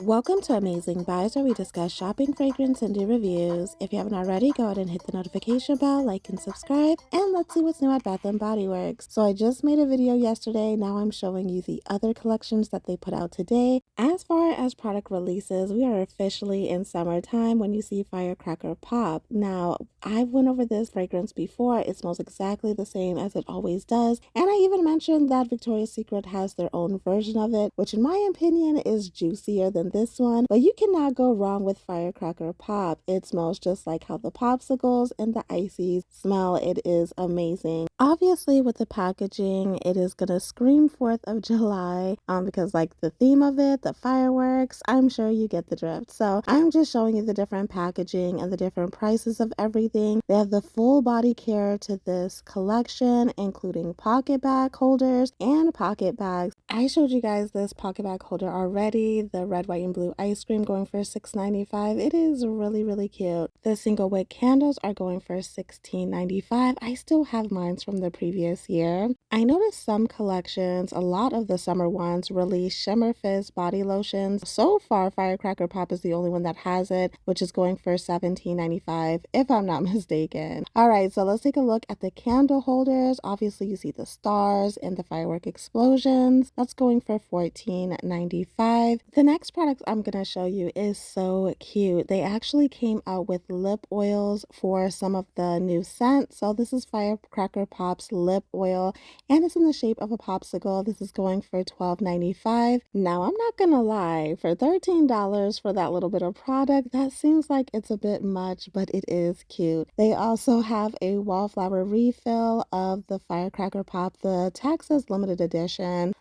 Welcome to Amazing Buys, where we discuss shopping, fragrance, and do reviews. If you haven't already, go ahead and hit the notification bell, like and subscribe, and let's see what's new at Bath & Body Works. So I just made a video yesterday. Now I'm showing you the other collections that they put out today. As far as product releases, we are officially in summertime when you see Firecracker Pop. Now, I've went over this fragrance before. It smells exactly the same as it always does. And I even mentioned that Victoria's Secret has their own version of it, which in my opinion is juicier than this one, but you cannot go wrong with Firecracker Pop. It smells just like how the popsicles and the ices smell. It is amazing. Obviously, with the packaging, it is gonna scream 4th of July because like the theme of it, the fireworks, I'm sure you get the drift. So I'm just showing you the different packaging and the different prices of everything. They have the full body care to this collection, including pocket bag holders and pocket bags. I showed you guys this pocket bag holder already, the red, white, and blue ice cream going for $6.95. It is really cute. The single wick candles are going for $16.95. I still have mine from the previous year. I noticed some collections, a lot of the summer ones, release Shimmer Fizz body lotions. So far, Firecracker Pop is the only one that has it, which is going for $17.95, if I'm not mistaken. All right, so let's take a look at the candle holders. Obviously, you see the stars and the firework explosions. That's going for $14.95. The next product I'm going to show you is so cute. They actually came out with lip oils for some of the new scents. So this is Firecracker Pop's lip oil, and it's in the shape of a popsicle. This is going for $12.95. Now, I'm not going to lie, for $13 for that little bit of product, that seems like it's a bit much, but it is cute. They also have a wallflower refill of the Firecracker Pop. The tag says limited edition.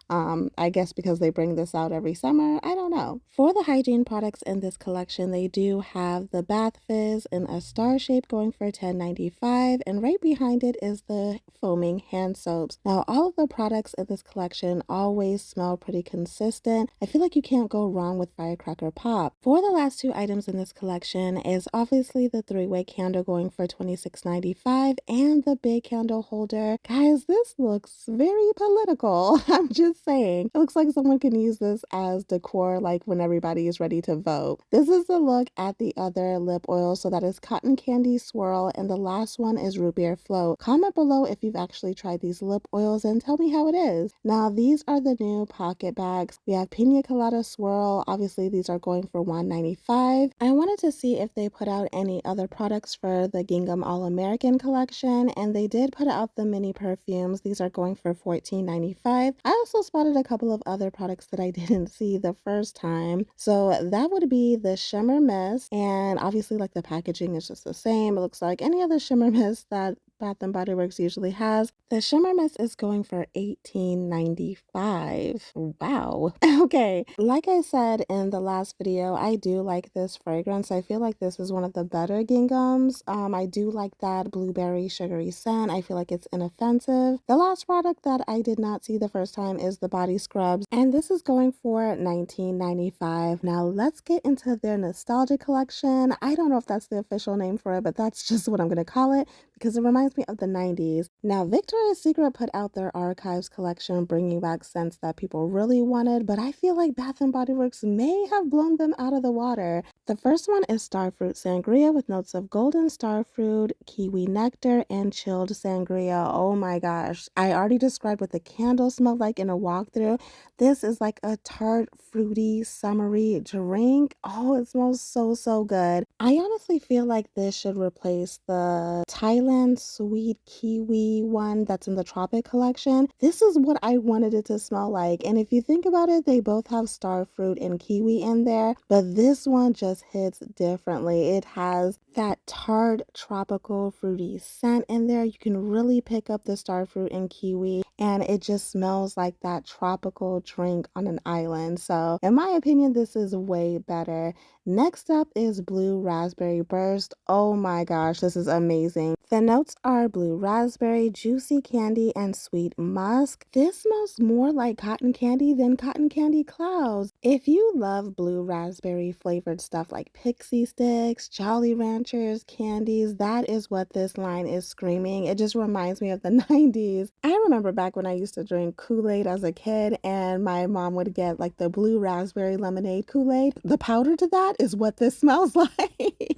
I guess because they bring this out every summer. I don't know. For the hygiene products in this collection, they do have the Bath Fizz in a star shape going for $10.95, and right behind it is the foaming hand soaps. Now, all of the products in this collection always smell pretty consistent. I feel like you can't go wrong with Firecracker Pop. For the last two items in this collection is obviously the three-way candle going for $26.95 and the big candle holder. Guys, this looks very political. I'm just saying. It looks like someone can use this as decor, like when everybody is ready to vote. This is the look at the other lip oil. So that is Cotton Candy Swirl, and the last one is Root Beer Float. Comment below if you've actually tried these lip oils and tell me how it is. Now, these are the new pocket bags. We have Pina Colada Swirl. Obviously, these are going for $1.95. I wanted to see if they put out any other products for the Gingham All-American collection, and they did put out the mini perfumes. These are going for $14.95. I also spotted a couple of other products that I didn't see the first time. So that would be the Shimmer Mist, and obviously like the packaging is just the same. It looks like any other Shimmer Mist that Bath & Body Works usually has. The Shimmer Mist is going for $18.95. Wow. Okay, like I said in the last video, I do like this fragrance. I feel like this is one of the better ginghams. I do like that blueberry sugary scent. I feel like it's inoffensive. The last product that I did not see the first time is the body scrubs, and this is going for $19.95. Now let's get into their nostalgia collection. I don't know if that's the official name for it, but that's just what I'm going to call it because it reminds me of the 90s. Now, Victoria's Secret put out their archives collection, bringing back scents that people really wanted, but I feel like Bath & Body Works may have blown them out of the water. The first one is Starfruit Sangria with notes of golden starfruit, kiwi nectar, and chilled sangria. Oh my gosh. I already described what the candle smelled like in a walkthrough. This is like a tart, fruity, summery drink. Oh, it smells so good. I honestly feel like this should replace the Thailand sweet kiwi one that's in the Tropic collection. This is what I wanted it to smell like. And if you think about it, they both have starfruit and kiwi in there, but this one just hits differently. It has that tart, tropical, fruity scent in there. You can really pick up the starfruit and kiwi, and it just smells like that tropical drink on an island. So in my opinion, this is way better. Next up is Blue Raspberry Burst. Oh my gosh, this is amazing. The notes are blue raspberry, juicy candy, and sweet musk. This smells more like cotton candy than cotton candy clouds. If you love blue raspberry flavored stuff like pixie sticks, Jolly Ranchers, candies, that is what this line is screaming. It just reminds me of the 90s. I remember back when I used to drink Kool-Aid as a kid and my mom would get like the blue raspberry lemonade Kool-Aid. The powder to that is what this smells like.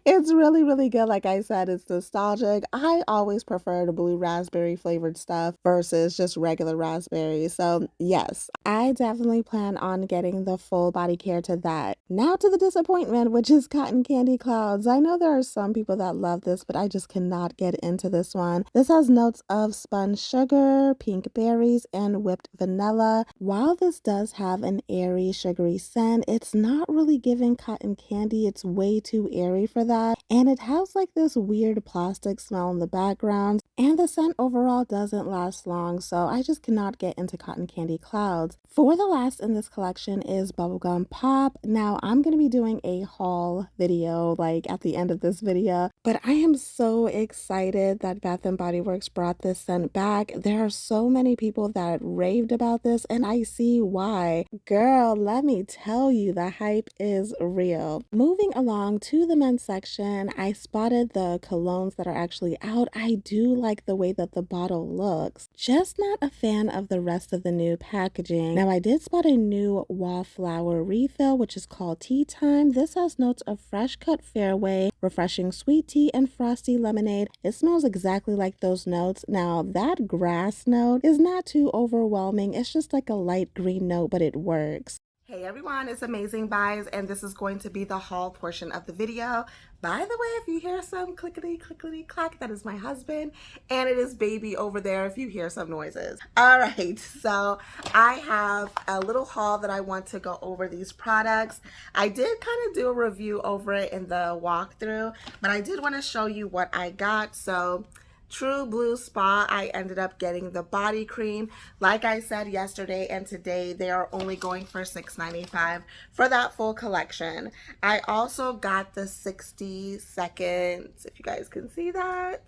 It's really, really good. Like I said, it's nostalgic. I always prefer the blue raspberry flavored stuff versus just regular raspberries. So yes, I definitely plan on getting the full body care to that. Now to the disappointment, which is cotton candy clouds. I know there are some people that love this, but I just cannot get into this one. This has notes of spun sugar, pink berries, and whipped vanilla. While this does have an airy, sugary scent, it's not really giving cotton candy. It's way too airy for that. And it has like this weird plastic smell in the background. And the scent overall doesn't last long, so I just cannot get into cotton candy clouds. For the last in this collection is Bubblegum Pop. Now I'm going to be doing a haul video like at the end of this video, but I am so excited that Bath & Body Works brought this scent back. There are so many people that raved about this and I see why. Girl, let me tell you, the hype is real. Moving along to the men's section, I spotted the colognes that are actually out. I do like the way that the bottle looks, just not a fan of the rest of the new packaging. Now I did spot a new wallflower refill, which is called Tea Time. This has notes of fresh cut fairway, refreshing sweet tea, and frosty lemonade. It smells exactly like those notes. Now that grass note is not too overwhelming. It's just like a light green note, but it works. Hey everyone, it's Amazing Buys, and this is going to be the haul portion of the video. By the way, if you hear some clickety clickety clack, that is my husband, and it is baby over there if you hear some noises. All right, so I have a little haul that I want to go over these products. I did kind of do a review over it in the walkthrough, but I did want to show you what I got. So True Blue Spa, I ended up getting the body cream. Like I said yesterday and today, they are only going for $6.95 for that full collection. I also got the 60 seconds, if you guys can see that.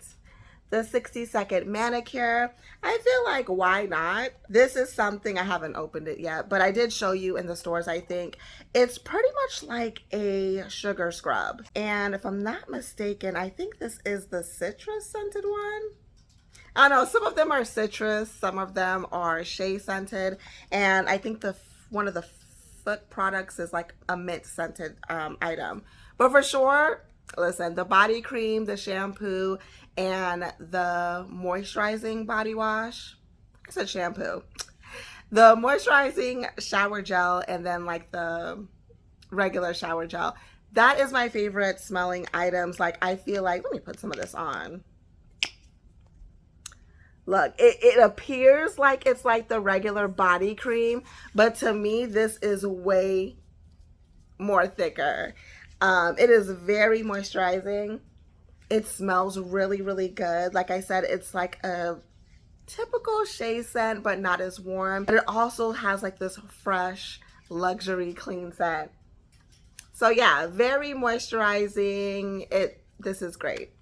The 60-second manicure. I feel like why not? This is something, I haven't opened it yet, but I did show you in the stores, I think. It's pretty much like a sugar scrub. And if I'm not mistaken, I think this is the citrus scented one. I don't know, some of them are citrus, some of them are shea scented, and I think one of the foot products is like a mint scented item. But for sure, listen, the body cream, the shampoo, and the moisturizing body wash. I said shampoo. The moisturizing shower gel and then like the regular shower gel. That is my favorite smelling items. Like I feel like, let me put some of this on. Look, it appears like it's like the regular body cream, but to me, this is way more thicker. It is very moisturizing. It smells really, really good. Like I said, it's like a typical shea scent, but not as warm. But it also has like this fresh, luxury, clean scent. So yeah, very moisturizing. This is great.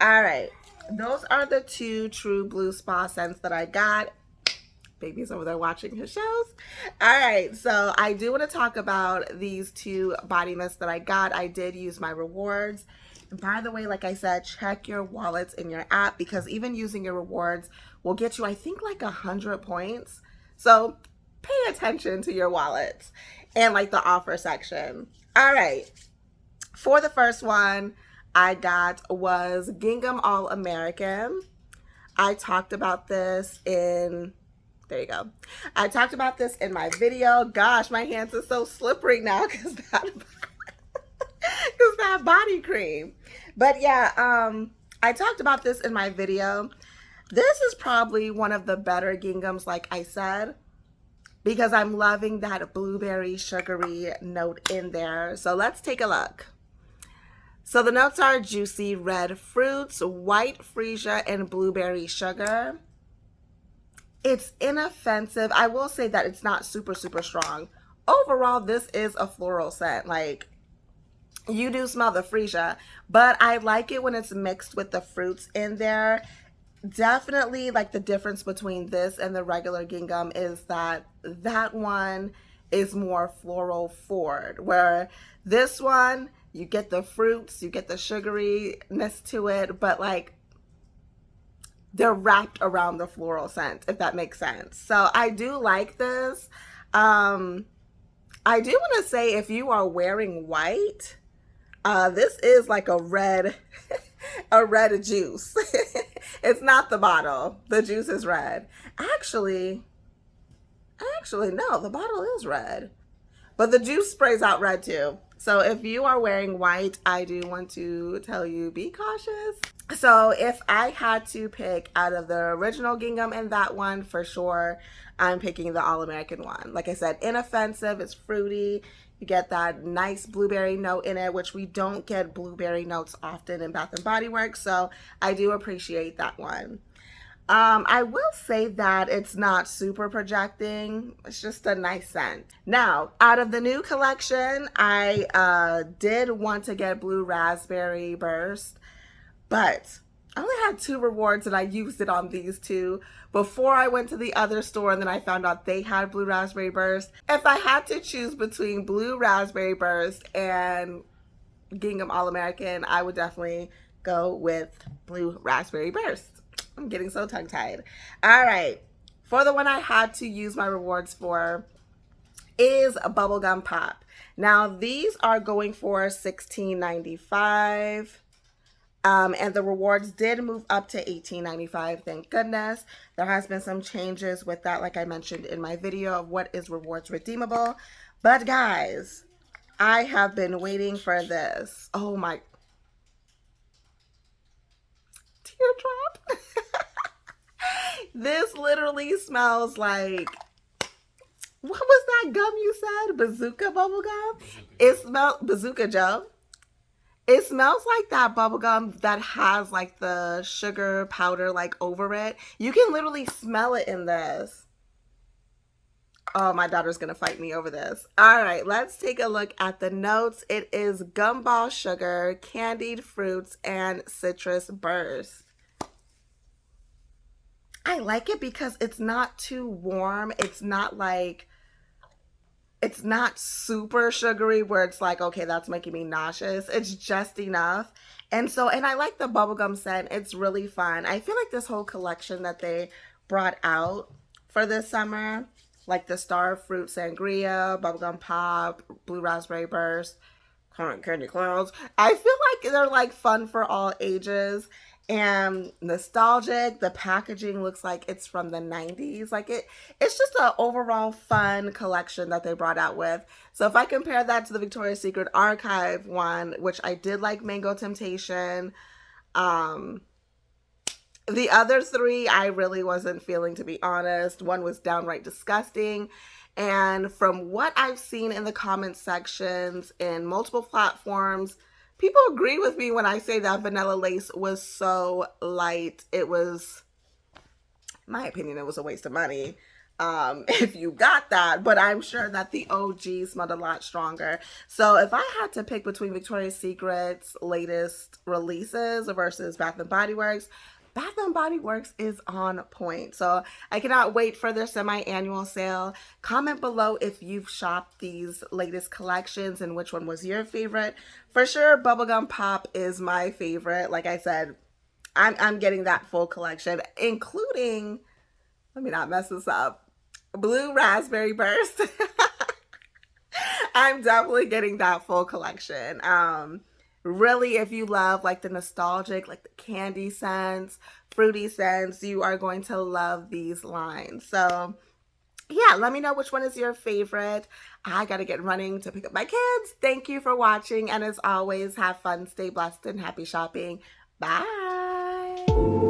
All right, those are the two True Blue Spa scents that I got. Baby's over there watching his shows. All right, so I do want to talk about these two body mists that I got. I did use my rewards. And by the way, like I said, check your wallets in your app because even using your rewards will get you, I think, like 100 points. So pay attention to your wallets and like the offer section. All right, for the first one I got was Gingham All American. I talked about this in... There you go. I talked about this in my video. Gosh, my hands are so slippery now because that body cream. But yeah, I talked about this in my video. This is probably one of the better ginghams, like I said, because I'm loving that blueberry sugary note in there. So let's take a look. So the notes are juicy red fruits, white freesia, and blueberry sugar. It's inoffensive. I will say that it's not super, super strong. Overall, this is a floral scent. Like, You do smell the freesia, but I like it when it's mixed with the fruits in there. Definitely, like the difference between this and the regular gingham is that that one is more floral forward, where this one you get the fruits, you get the sugaryness to it, but like they're wrapped around the floral scent, if that makes sense. So I do like this. Um, I do want to say if you are wearing white, this is like a red, a red juice. It's not the bottle. The juice is red. Actually, no, the bottle is red. But the juice sprays out red too. So if you are wearing white, I do want to tell you be cautious. So if I had to pick out of the original gingham and that one, for sure, I'm picking the All American one. Like I said, inoffensive, it's fruity. You get that nice blueberry note in it, which we don't get blueberry notes often in Bath and Body Works. So I do appreciate that one. I will say that it's not super projecting. It's just a nice scent. Now, out of the new collection, I did want to get Blue Raspberry Burst, but I only had 2 rewards and I used it on these 2 before I went to the other store, and then I found out they had Blue Raspberry Burst. If I had to choose between Blue Raspberry Burst and Gingham All American, I would definitely go with Blue Raspberry Burst. I'm getting so tongue tied. All right. For the one I had to use my rewards for is a bubblegum pop. Now these are going for $16.95. And the rewards did move up to $18.95. Thank goodness. There has been some changes with that, like I mentioned in my video of what is rewards redeemable. But guys, I have been waiting for this. Oh my. Teardrop. This literally smells like, what was that gum you said? Bazooka bubble gum? It smells, Bazooka Joe. It smells like that bubble gum that has like the sugar powder like over it. You can literally smell it in this. Oh, my daughter's gonna fight me over this. All right, let's take a look at the notes. It is gumball sugar, candied fruits, and citrus burst. I like it because it's not too warm. It's not like, it's not super sugary where it's like, okay, that's making me nauseous. It's just enough. And so, and I like the bubblegum scent. It's really fun. I feel like this whole collection that they brought out for this summer, like the Star Fruit Sangria, Bubblegum Pop, Blue Raspberry Burst, Candy Clouds, I feel like they're like fun for all ages and nostalgic. The packaging looks like it's from the 90s. Like it's just an overall fun collection that they brought out with. So if I compare that to the Victoria's Secret Archive one, which I did like Mango Temptation, the other 3 I really wasn't feeling, to be honest. One was downright disgusting. And from what I've seen in the comment sections in multiple platforms, people agree with me when I say that Vanilla Lace was so light. It was, in my opinion, it was a waste of money. If you got that, but I'm sure that the OG smelled a lot stronger. So if I had to pick between Victoria's Secret's latest releases versus Bath and Body Works, Bath and Body Works is on point. So I cannot wait for their semi-annual sale. Comment below if you've shopped these latest collections and which one was your favorite. For sure, Bubblegum Pop is my favorite. Like I said, I'm getting that full collection, including, let me not mess this up, Blue Raspberry Burst. I'm definitely getting that full collection. Really, if you love like the nostalgic, like the candy scents, fruity scents, you are going to love these lines. So yeah, let me know which one is your favorite. I gotta get running to pick up my kids. Thank you for watching, and as always, have fun, stay blessed, and happy shopping. Bye.